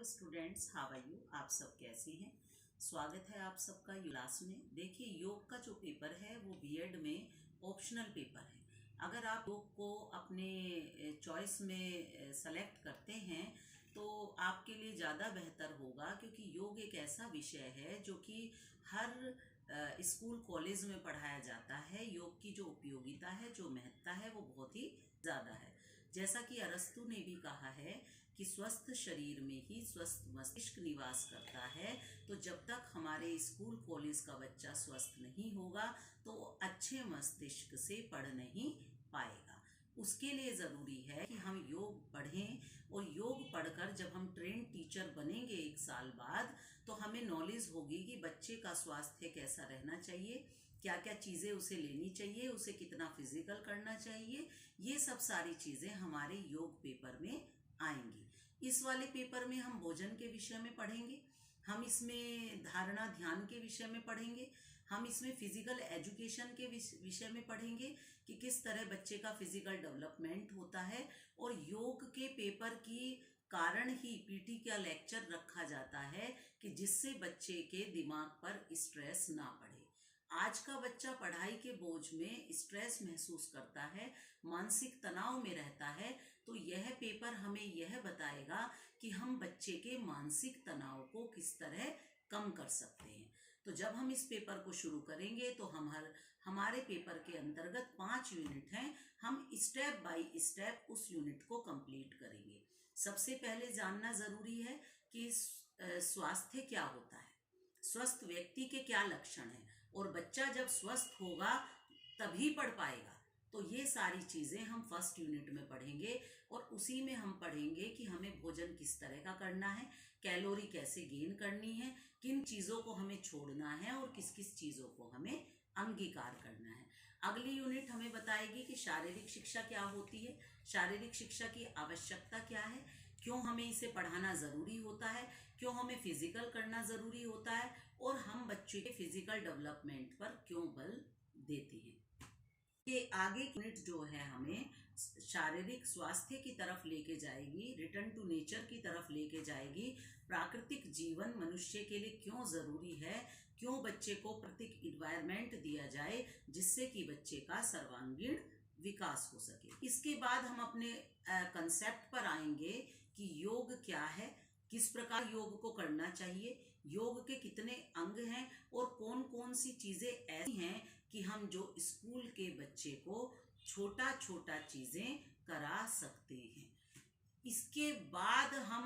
Students, how are you. आप सब कैसे हैं? स्वागत है आप सबका क्लास में। देखिए, योग का जो पेपर है वो बीएड में ऑप्शनल पेपर है। अगर आप योग को अपने चॉइस में सेलेक्ट करते हैं तो आपके लिए ज़्यादा बेहतर होगा, क्योंकि योग एक ऐसा विषय है जो कि हर स्कूल कॉलेज में पढ़ाया जाता है। योग की जो उपयोगिता है, जो महत्ता है, वो बहुत ही ज़्यादा है। जैसा कि अरस्तु ने भी कहा है कि स्वस्थ शरीर में ही स्वस्थ मस्तिष्क निवास करता है। तो जब तक हमारे स्कूल कॉलेज का बच्चा स्वस्थ नहीं होगा तो अच्छे मस्तिष्क से पढ़ नहीं पाएगा। उसके लिए ज़रूरी है कि हम योग पढ़ें, और योग पढ़कर जब हम ट्रेन टीचर बनेंगे 1 साल बाद, तो हमें नॉलेज होगी कि बच्चे का स्वास्थ्य कैसा रहना चाहिए, क्या क्या चीज़ें उसे लेनी चाहिए, उसे कितना फिजिकल करना चाहिए। ये सब सारी चीज़ें हमारे योग पेपर में आएंगी। इस वाले पेपर में हम भोजन के विषय में पढ़ेंगे, हम इसमें धारणा ध्यान के विषय में पढ़ेंगे, हम इसमें फिजिकल एजुकेशन के विषय में पढ़ेंगे कि किस तरह बच्चे का फिजिकल डेवलपमेंट होता है। और योग के पेपर की कारण ही पीटी का लेक्चर रखा जाता है कि जिससे बच्चे के दिमाग पर स्ट्रेस ना पड़े। आज का बच्चा पढ़ाई के बोझ में स्ट्रेस महसूस करता है, मानसिक तनाव में रहता है। तो यह पेपर हमें यह बताएगा कि हम बच्चे के मानसिक तनाव को किस तरह कम कर सकते हैं। तो जब हम इस पेपर को शुरू करेंगे तो हमारे पेपर के अंतर्गत 5 यूनिट हैं। हम स्टेप बाय स्टेप उस यूनिट को कंप्लीट करेंगे। सबसे पहले जानना जरूरी है कि स्वास्थ्य क्या होता है, स्वस्थ व्यक्ति के क्या लक्षण हैं, और बच्चा जब स्वस्थ होगा तभी पढ़ पाएगा। तो ये सारी चीज़ें हम फर्स्ट यूनिट में पढ़ेंगे, और उसी में हम पढ़ेंगे कि हमें भोजन किस तरह का करना है, कैलोरी कैसे गेन करनी है, किन चीज़ों को हमें छोड़ना है और किस किस चीज़ों को हमें अंगीकार करना है। अगली यूनिट हमें बताएगी कि शारीरिक शिक्षा क्या होती है, शारीरिक शिक्षा की आवश्यकता क्या है, क्यों हमें इसे पढ़ाना ज़रूरी होता है, क्यों हमें फिजिकल करना ज़रूरी होता है, और हम बच्चे के फिजिकल डेवलपमेंट पर क्यों बल देते हैं। ये आगे की यूनिट जो है हमें शारीरिक स्वास्थ्य की तरफ लेके जाएगी, रिटर्न टू नेचर की तरफ लेके जाएगी। प्राकृतिक जीवन मनुष्य के लिए क्यों ज़रूरी है, क्यों बच्चे को प्राकृतिक इन्वायरमेंट दिया जाए जिससे कि बच्चे का सर्वांगीण विकास हो सके। इसके बाद हम अपने कंसेप्ट पर आएंगे कि योग क्या है, किस प्रकार योग को करना चाहिए, योग के कितने अंग हैं, और कौन कौन सी चीज़ें ऐसी हैं कि हम जो स्कूल के बच्चे को छोटा छोटा चीज़ें करा सकते हैं। इसके बाद हम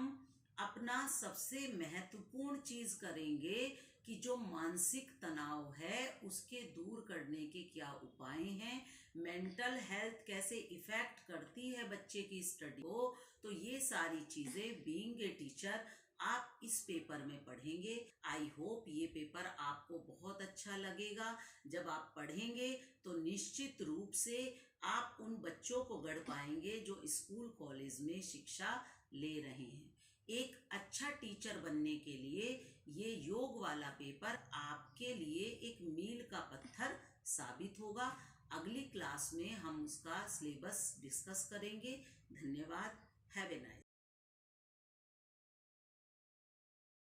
अपना सबसे महत्वपूर्ण चीज करेंगे कि जो मानसिक तनाव है उसके दूर करने के क्या उपाय हैं, मेंटल हेल्थ कैसे इफेक्ट करती है बच्चे की स्टडी को। तो ये सारी चीजें बीइंग ए टीचर आप इस पेपर में पढ़ेंगे। आई होप ये पेपर आपको बहुत अच्छा लगेगा। जब आप पढ़ेंगे तो निश्चित रूप से आप उन बच्चों को गढ़ पाएंगे जो स्कूल कॉलेज में शिक्षा ले रहे हैं। एक अच्छा टीचर बनने के लिए ये योग वाला पेपर आपके लिए एक मील का पत्थर साबित होगा। अगली क्लास में हम उसका सिलेबस डिस्कस करेंगे। धन्यवाद। Have a nice